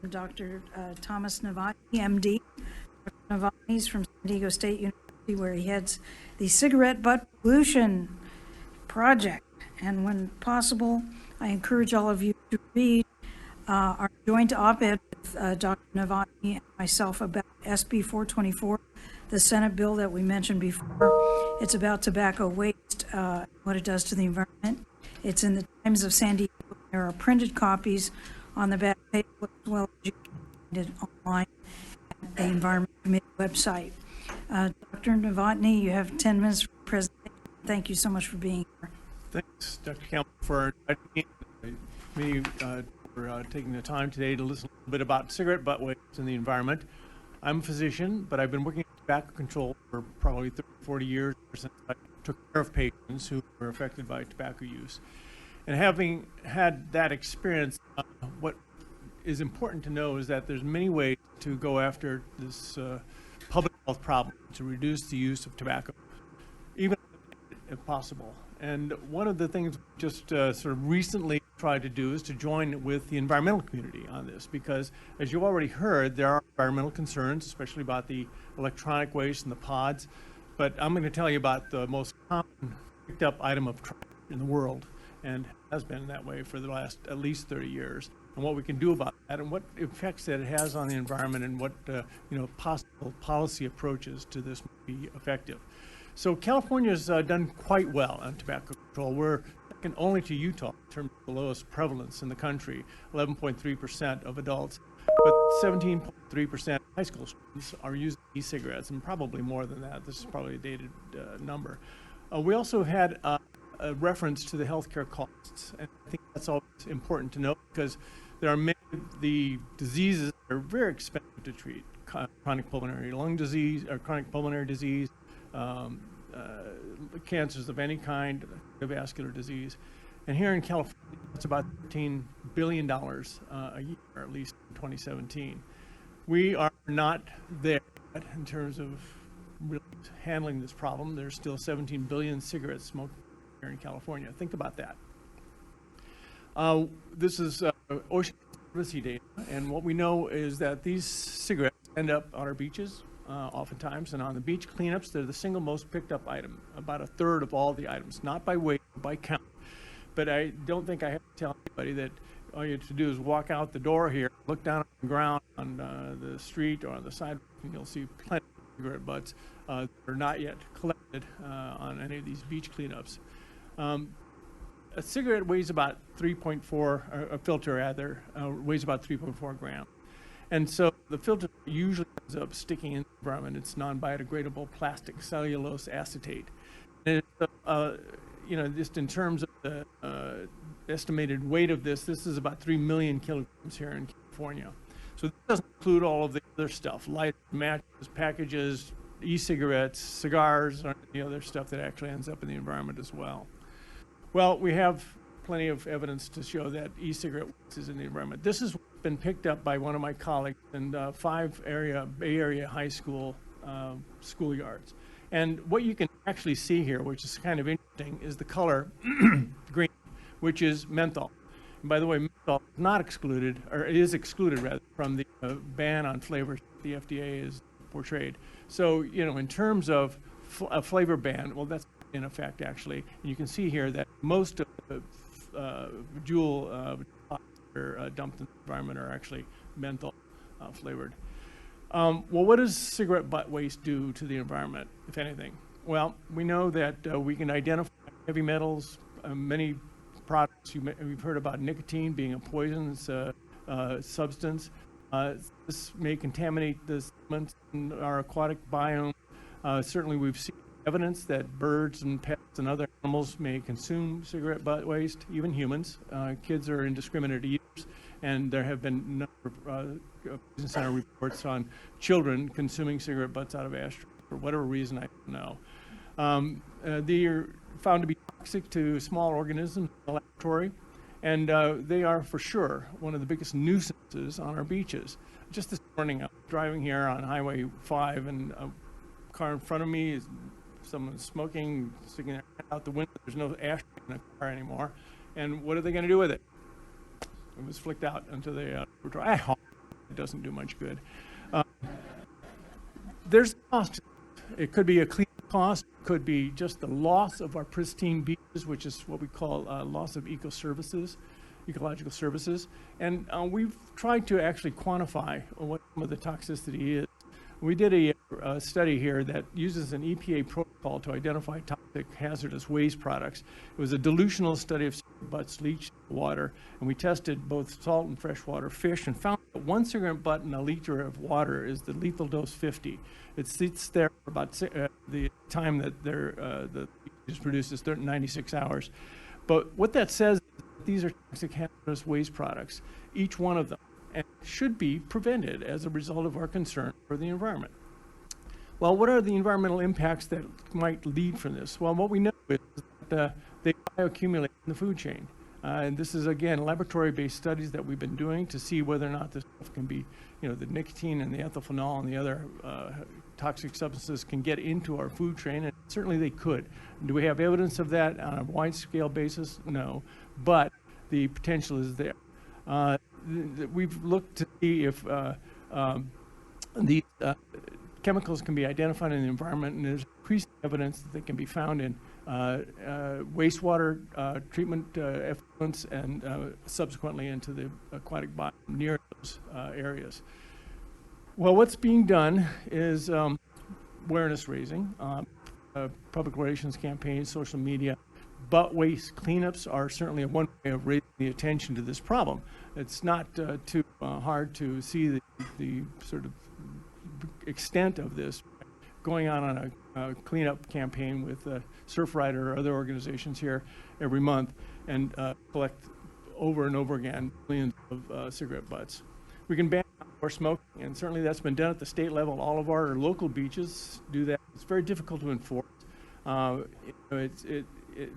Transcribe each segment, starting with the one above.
Dr. Thomas Novotny, MD. Dr. Novotny is from San Diego State University, where he heads the Cigarette Butt Pollution Project. And when possible, I encourage all of you to read our joint op-ed with Dr. Novotny and myself about SB 424, the Senate bill that we mentioned before. It's about tobacco waste, what it does to the environment. It's in the Times of San Diego. There are printed copies on the back page, as well as you can find it online at the Environment Committee website. Dr. Novotny, you have 10 minutes for the presentation. Thank you so much for being here. Thanks, Dr. Campbell, for inviting me, for taking the time today to listen a little bit about cigarette butt waste in the environment. I'm a physician, but I've been working in tobacco control for probably 30, 40 years since I took care of patients who were affected by tobacco use. And having had that experience, what is important to know is that there's many ways to go after this public health problem to reduce the use of tobacco, even if possible. And one of the things we just sort of recently tried to do is to join with the environmental community on this, because as you already heard, there are environmental concerns, especially about the electronic waste and the pods. But I'm going to tell you about the most common picked up item of trash in the world, and has been that way for the last at least 30 years, and what we can do about that, and what effects that it has on the environment, and what possible policy approaches to this might be effective. So California's done quite well on tobacco control. We're second only to Utah in terms of the lowest prevalence in the country, 11.3% of adults, but 17.3% of high school students are using e-cigarettes, and probably more than that. This is probably a dated number. We also had a reference to the healthcare costs, and I think that's always important to note, because there are many of the diseases that are very expensive to treat: chronic pulmonary lung disease, or chronic pulmonary disease, cancers of any kind, cardiovascular disease. And here in California, it's about $13 billion a year, at least in 2017. We are not there yet in terms of really handling this problem. There's still 17 billion cigarettes smoked here in California. Think about that. This is Ocean Conservancy data, and what we know is that these cigarettes end up on our beaches oftentimes, and on the beach cleanups, they're the single most picked up item, about a third of all the items, not by weight, but by count. But I don't think I have to tell anybody that all you have to do is walk out the door here, look down on the ground on the street or on the sidewalk, and you'll see plenty of cigarette butts that are not yet collected on any of these beach cleanups. A cigarette weighs about 3.4, a filter rather, weighs about 3.4 grams. And so the filter usually ends up sticking in the environment. It's non-biodegradable plastic, cellulose acetate. And it, just in terms of the estimated weight of this is about 3 million kilograms here in California. So this doesn't include all of the other stuff: lights, matches, packages, e-cigarettes, cigars, or any other stuff that actually ends up in the environment as well. Well, we have plenty of evidence to show that e-cigarette waste is in the environment. This has been picked up by one of my colleagues in 5 Bay Area high school schoolyards. And what you can actually see here, which is kind of interesting, is the color green, which is menthol. And by the way, menthol is not excluded, or it is excluded rather, from the ban on flavors the FDA has portrayed. So, in terms of a flavor ban, well, that's in effect actually. And you can see here that most of the Juul that are dumped in the environment are actually menthol flavored. Well, what does cigarette butt waste do to the environment, if anything? Well, we know that we can identify heavy metals. Many products, you've heard about nicotine being a poisonous substance. This may contaminate the sediments in our aquatic biome. Certainly we've seen evidence that birds and pets and other animals may consume cigarette butt waste, even humans. Kids are indiscriminate eaters, and there have been a number of Poison Center reports on children consuming cigarette butts out of ashtrays for whatever reason, I don't know. They are found to be toxic to small organisms in the laboratory, and they are for sure one of the biggest nuisances on our beaches. Just this morning, I was driving here on Highway 5, and a car in front of me is someone smoking, sticking their hand out the window. There's no ashtray in the car anymore. And what are they going to do with it? It was flicked out into the laboratory. it doesn't do much good. There's a cost. It could be a clean cost, it could be just the loss of our pristine beaches, which is what we call loss of ecological services. And we've tried to actually quantify what some of the toxicity is. We did a study here that uses an EPA protocol to identify toxic hazardous waste products. It was a dilutional study of cigarette butts leached water, and we tested both salt and freshwater fish and found that 1 cigarette butt in a liter of water is the lethal dose 50. It sits there for about the time that the is produced is 96 hours. But what that says is that these are toxic hazardous waste products, each one of them, and should be prevented as a result of our concern for the environment. Well, what are the environmental impacts that might lead from this? Well, what we know is that they bioaccumulate in the food chain. And this is, again, laboratory-based studies that we've been doing to see whether or not this stuff can be, the nicotine and the ethylphenol and the other toxic substances can get into our food chain, and certainly they could. Do we have evidence of that on a wide-scale basis? No, but the potential is there. We've looked to see if these chemicals can be identified in the environment, and there's increasing evidence that they can be found in wastewater treatment effluents and subsequently into the aquatic body near those areas. Well, what's being done is awareness raising, public relations campaigns, social media. Butt waste cleanups are certainly one way of raising the attention to this problem. It's not too hard to see the sort of extent of this going on a cleanup campaign with Surfrider or other organizations here every month and collect over and over again millions of cigarette butts. We can ban outdoor smoking, and certainly that's been done at the state level. All of our local beaches do that. It's very difficult to enforce.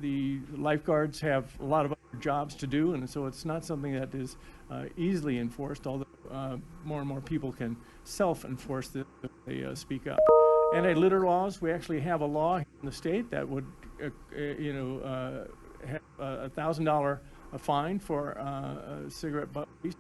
The lifeguards have a lot of other jobs to do, and so it's not something that is easily enforced, although more and more people can self-enforce this if they speak up. Anti-litter laws, we actually have a law in the state that would have a $1,000 fine for cigarette butt waste.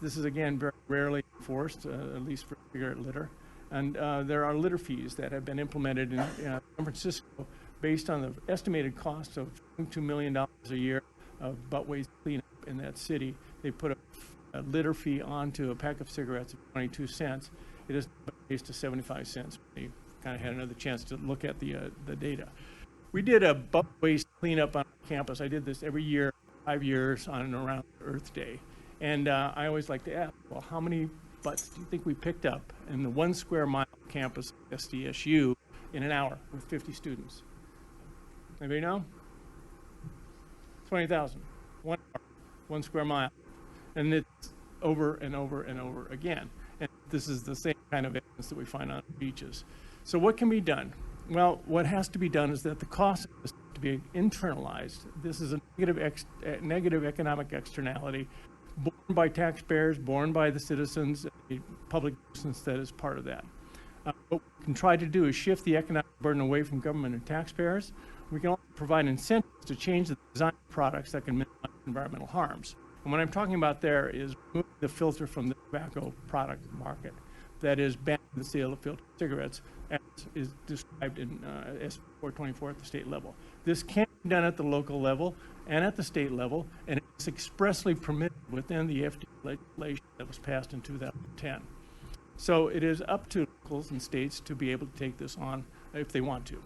This is, again, very rarely enforced, at least for cigarette litter. And there are litter fees that have been implemented in San Francisco based on the estimated cost of $2 million a year of butt waste cleanup in that city. They put a litter fee onto a pack of cigarettes of 22 cents. It is raised to 75 cents. We kind of had another chance to look at the data. We did a butt waste cleanup on campus. I did this every year, 5 years on and around Earth Day. And I always like to ask, well, how many butts do you think we picked up in the 1 square mile campus of SDSU in an hour with 50 students? Anybody know? 20,000. 1 hour, 1 square mile. And it's over and over and over again. And this is the same kind of evidence that we find on beaches. So what can be done? Well, what has to be done is that the cost of this to be internalized. This is a negative economic externality borne by taxpayers, borne by the citizens, a public nuisance that is part of that. What we can try to do is shift the economic burden away from government and taxpayers. We can also provide incentives to change the design of products that can minimize environmental harms. And what I'm talking about there is removing the filter from the tobacco product market. That is banning the sale of filtered cigarettes, as is described in SB 424 at the state level. This can be done at the local level and at the state level, and it's expressly permitted within the FDA legislation that was passed in 2010. So it is up to locals and states to be able to take this on if they want to.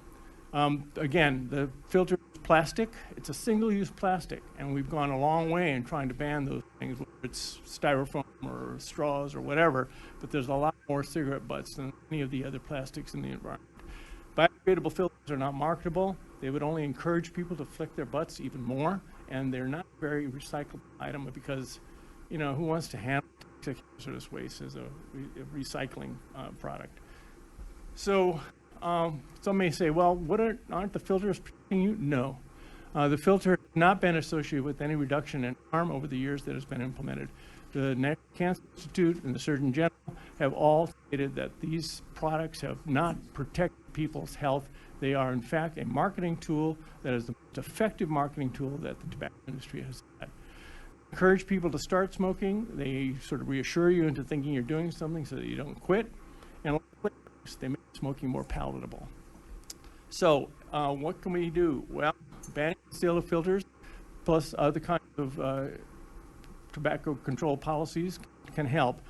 Again, the filter is plastic. It's a single-use plastic, and we've gone a long way in trying to ban those things, whether it's styrofoam or straws or whatever, but there's a lot more cigarette butts than any of the other plastics in the environment. Biodegradable filters are not marketable. They would only encourage people to flick their butts even more, and they're not a very recyclable item because, who wants to handle toxic hazardous waste as a recycling product? So some may say, well, aren't the filters protecting you? No. The filter has not been associated with any reduction in harm over the years that has been implemented. The National Cancer Institute and the Surgeon General have all stated that these products have not protected people's health. They are, in fact, a marketing tool that is the most effective marketing tool that the tobacco industry has had. encourage people to start smoking. They sort of reassure you into thinking you're doing something so that you don't quit. And they make smoking more palatable. So what can we do? Well, banning sale of filters plus other kinds of tobacco control policies can help.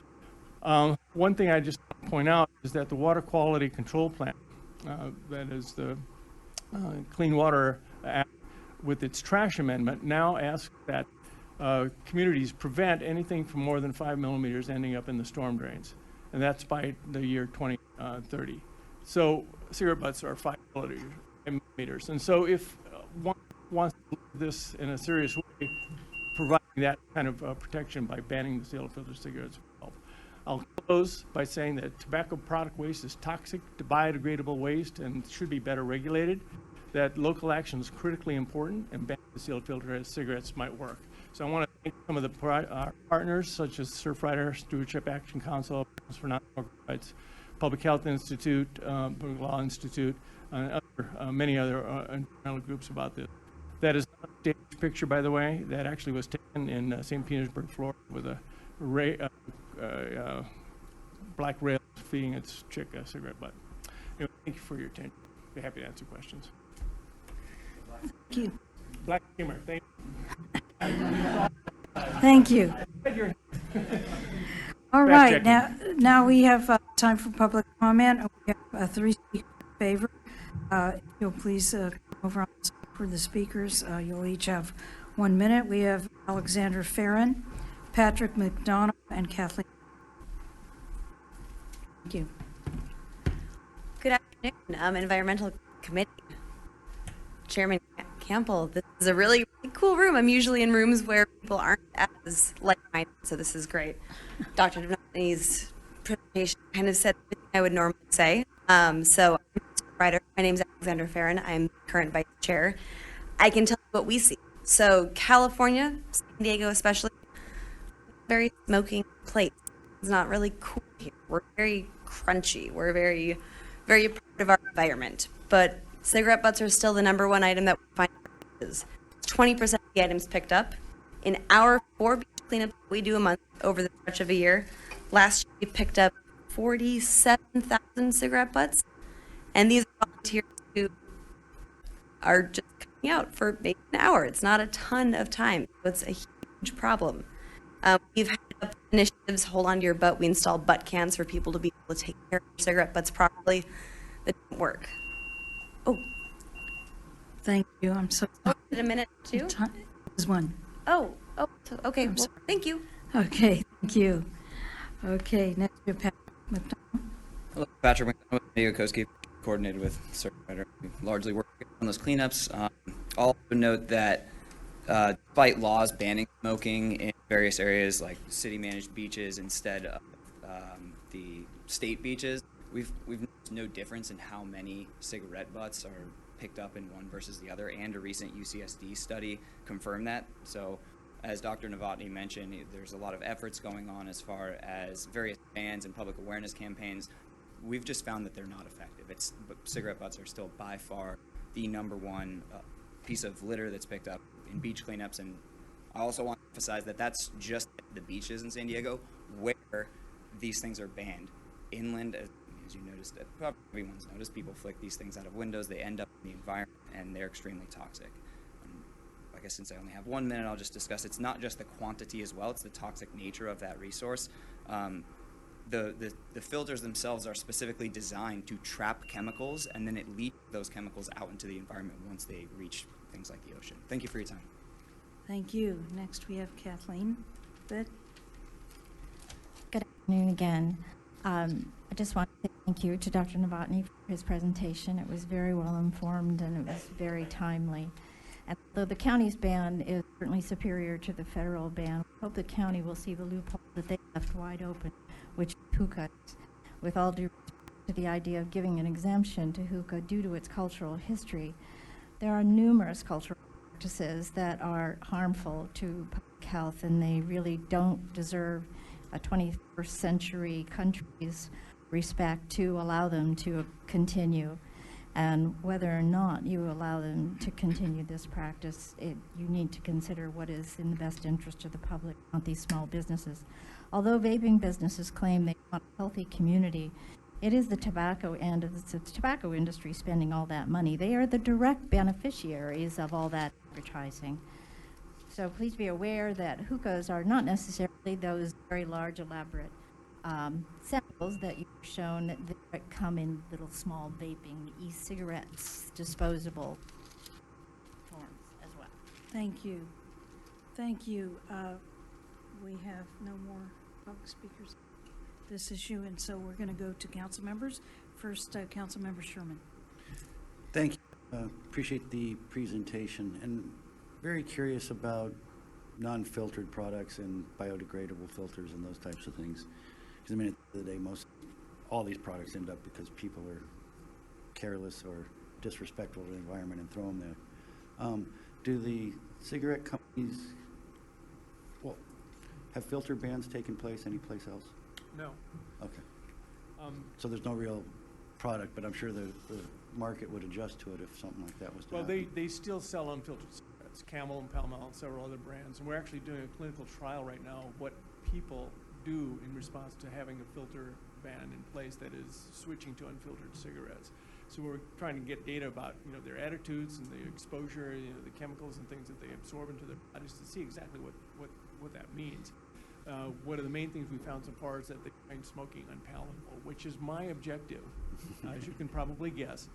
One thing I just want to point out is that the Water Quality Control Plan, that is the Clean Water Act, with its trash amendment, now asks that communities prevent anything from more than 5 millimeters ending up in the storm drains. And that's by the year 2030. So cigarette butts are 5 millimeters. And so if one wants to do this in a serious way, providing that kind of protection by banning the sale of filter cigarettes will help. I'll close by saying that tobacco product waste is toxic to biodegradable waste and should be better regulated, that local action is critically important, and banning the sale of filter cigarettes might work. So I want to thank some of the partners, such as Surfrider, Stewardship Action Council, for Non-Smoker Rights, Public Health Institute, Public Law Institute, and many other environmental groups about this. That is not a staged picture, by the way. That actually was taken in St. Petersburg, Florida, with a black rail feeding its chick a cigarette butt. Anyway, thank you for your attention. Be happy to answer questions. Thank you. Black humor, thank Thank you. you. All Fact right, checking. now we have time for public comment. We have 3 speakers in favor. If you'll please come over on the side for the speakers. You'll each have 1 minute. We have Alexander Farron, Patrick McDonough, and Kathleen. Thank you. Good afternoon, Environmental Committee. Chairman Campbell, this is a really, really cool room. I'm usually in rooms where people aren't as like-minded, so this is great. Dr. Devnani's presentation kind of said everything I would normally say. So I'm a writer. My name's Alexander Farron. I'm current vice chair. I can tell you what we see. So California, San Diego especially, very smoking place. It's not really cool here. We're very crunchy. We're very, very part of our environment. But cigarette butts are still the #1 item that we find in our beaches. 20% of the items picked up. In our 4 beach cleanups we do a month over the stretch of a year, last year we picked up 47,000 cigarette butts. And these are volunteers who are just coming out for maybe an hour. It's not a ton of time, so it's a huge problem. We've had initiatives, hold on to your butt. We installed butt cans for people to be able to take care of their cigarette butts properly. That didn't work. Oh, Thank you. I'm so is it a minute too? Is 1. Oh, so, okay. Well, sorry. thank you. Okay, thank you. Okay, next we have Patrick McDonough. Hello, Patrick McDonough with Diego Koski, coordinated with Surfrider. We largely work on those cleanups. I'll also note that despite laws banning smoking in various areas like city-managed beaches instead of the state beaches, we've noticed no difference in how many cigarette butts are picked up in one versus the other, and a recent UCSD study confirmed that. So, as Dr. Novotny mentioned, there's a lot of efforts going on as far as various bans and public awareness campaigns. We've just found that they're not effective. But cigarette butts are still by far the #1 piece of litter that's picked up in beach cleanups. And I also want to emphasize that that's just the beaches in San Diego where these things are banned. Inland, as you noticed, probably everyone's noticed, people flick these things out of windows, they end up in the environment, and they're extremely toxic. I guess since I only have 1 minute, I'll just discuss it's not just the quantity as well, it's the toxic nature of that resource. The filters themselves are specifically designed to trap chemicals, and then it leads those chemicals out into the environment once they reach things like the ocean. Thank you for your time. Thank you. Next we have Kathleen. Good. Good afternoon again. I just want to say thank you to Dr. Novotny for his presentation. It was very well informed and it was very timely. And though the county's ban is certainly superior to the federal ban, I hope the county will see the loophole that they left wide open, which is hookah. With all due respect to the idea of giving an exemption to hookah due to its cultural history, there are numerous cultural practices that are harmful to public health, and they really don't deserve a 21st century country's respect to allow them to continue. And whether or not you allow them to continue this practice, you need to consider what is in the best interest of the public, not these small businesses. Although vaping businesses claim they want a healthy community, it is the tobacco and it's the tobacco industry spending all that money. They are the direct beneficiaries of all that advertising. So please be aware that hookahs are not necessarily those very large, elaborate samples that you've shown that come in little small vaping e-cigarettes, disposable forms as well. Thank you. Thank you. We have no more public speakers on this issue, and so we're going to go to council members. First, Council Member Sherman. Thank you. Appreciate the presentation, and very curious about non-filtered products and biodegradable filters and those types of things. Because I mean, at the end of the day, all these products end up because people are careless or disrespectful to the environment and throw them there. Do the cigarette companies, well, have filter bans taken place anyplace else? No. Okay. So there's no real product, but I'm sure the market would adjust to it if something like that was to Well, happen. they still sell unfiltered cigarettes, Camel and Pall Mall and several other brands. And we're actually doing a clinical trial right now of what people do in response to having a filter ban in place that is switching to unfiltered cigarettes. So we're trying to get data about, their attitudes and the exposure, the chemicals and things that they absorb into their bodies to see exactly what that means. One of the main things we found so far is that they find smoking unpalatable, which is my objective, as you can probably guess.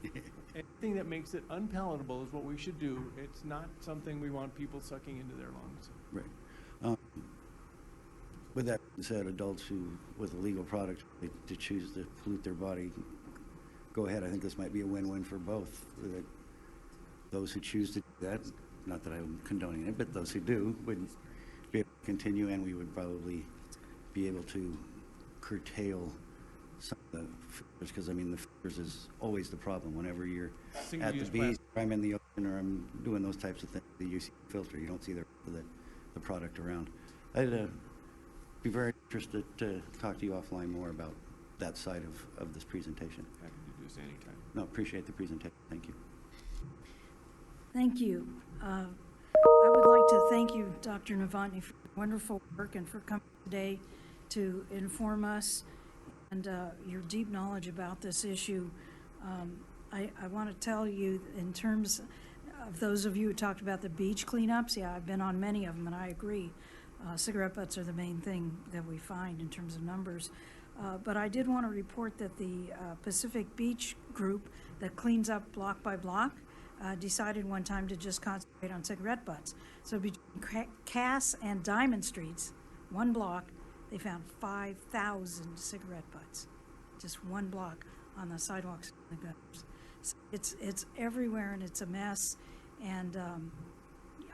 Anything that makes it unpalatable is what we should do. It's not something we want people sucking into their lungs. Right. With that being said, adults who, with illegal products, to choose to pollute their body, go ahead. I think this might be a win-win for both. Those who choose to do that, not that I'm condoning it, but those who do would be able to continue, and we would probably be able to curtail some of the filters, because I mean, the filters is always the problem. Whenever you're at the Single-use beach, plastic. or I'm in the ocean, or I'm doing those types of things, you see the filter, you don't see the product around. I'd be very interested to talk to you offline more about that side of this presentation. Happy to do this anytime. No, appreciate the presentation. Thank you. Thank you. I would like to thank you, Dr. Novotny, for your wonderful work and for coming today to inform us and your deep knowledge about this issue. I want to tell you, in terms of those of you who talked about the beach cleanups, yeah, I've been on many of them, and I agree. Cigarette butts are the main thing that we find in terms of numbers. But I did want to report that the Pacific Beach group that cleans up block by block decided one time to just concentrate on cigarette butts. So between Cass and Diamond Streets, one block, they found 5,000 cigarette butts. Just one block on the sidewalks and the gutters. So it's everywhere, and it's a mess. And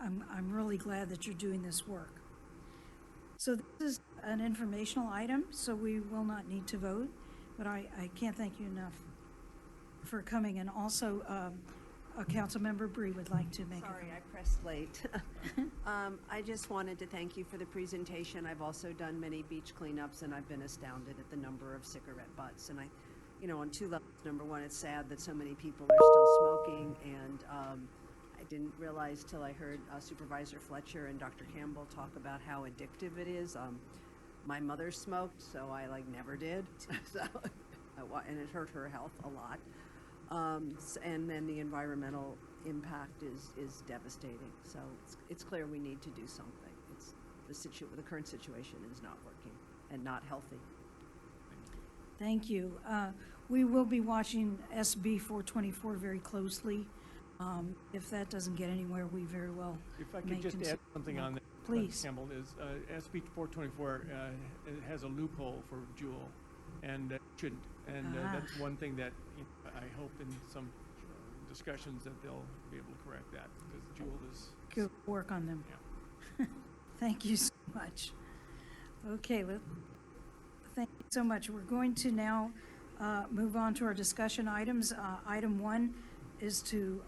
I'm really glad that you're doing this work. So this is an informational item, so we will not need to vote, but I can't thank you enough for coming. And also, Councilmember Bree would like to make Sorry, I pressed late. I just wanted to thank you for the presentation. I've also done many beach cleanups, and I've been astounded at the number of cigarette butts. And on two levels. Number one, it's sad that so many people are still smoking, and I didn't realize till I heard Supervisor Fletcher and Dr. Campbell talk about how addictive it is. My mother smoked, so I never did, and it hurt her health a lot. And then the environmental impact is devastating. So it's clear we need to do something. The current situation is not working and not healthy. Thank you. We will be watching SB 424 very closely. If that doesn't get anywhere, we very well If I may could just consider- add something on that. Please. Campbell, is SB 424 it has a loophole for Juul, and it shouldn't. And that's one thing that I hope in some discussions that they'll be able to correct that, because Juul is. Good work on them. Yeah. Thank you so much. Okay, thank you so much. We're going to now move on to our discussion items. Item 1 is to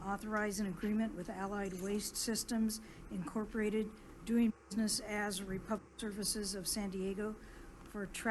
authorize an agreement with Allied Waste Systems Incorporated, doing business as Republic Services of San Diego, for trash